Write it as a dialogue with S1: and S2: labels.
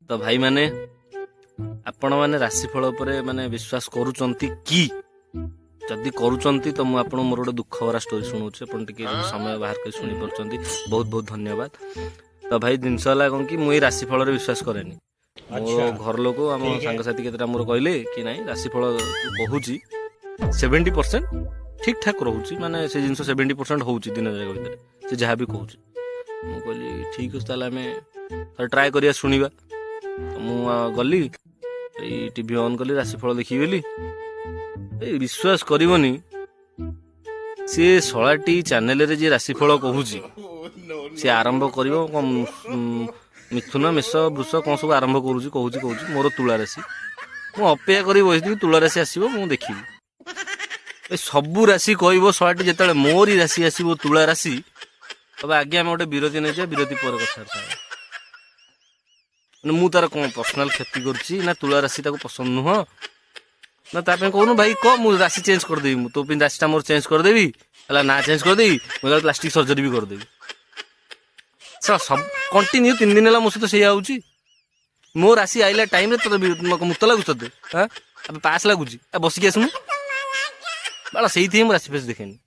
S1: तो भाई माने आपण मैंने राशिफल माने विश्वास करूचंती कि जदि करूचंती तो मुझे मोर गोटे दुख भरा स्टोरी शुणाऊे अपन टे समय बाहर कर शुणी पार्टी बहुत बहुत धन्यवाद। तो भाई जिनस है कौन कि मुझे राशिफल विश्वास कैनि मोर घर लोक आम सांगसाथी के मोर कहले कि ना राशिफल कहूँ 70% ठीक ठाक रोचे माने से जिन 70% हो दिन जाक भितर से जहाँ भी कहूँ मुझे कहली ठीक अच्छे आम ट्राए करिया शुणा तो मुझे गली टीवी ऑन कली राशिफल देखिगली विश्वास करनी सी शलाटी चैनल रे जे राशिफल कहूँ सी आरंभ कर मिथुन मेष वृष कौन सब आरंभ करुच्ची कहूँ मोर तुला राशि मुझे अपेक्षा कर बसी तुला राशि आसो मुझे देखी सबू राशि कह शलाटी जिते मोरी राशि आसो तुला राशि तब आगे आम गोटे विरति नहीं विरति पर कथा मु तार कौन पर्सनाल क्षति करुच्ची ना तुला राशि पसंद नुह ना ताप कहून भाई कह मुझे राशि चेंज करदेवी तो राशि मोर चेंज करदेवी है ना चेंज करदेवी मुझे प्लास्टिक सर्जरी भी करदेवी सब कंटिन्यू 3 दिन है मो सहित से आउची मो राशि आइला टाइम तो मुत लगुच ते हाँ पास लगुच बसिक आसमु बाला से राशि फेस देखेनी।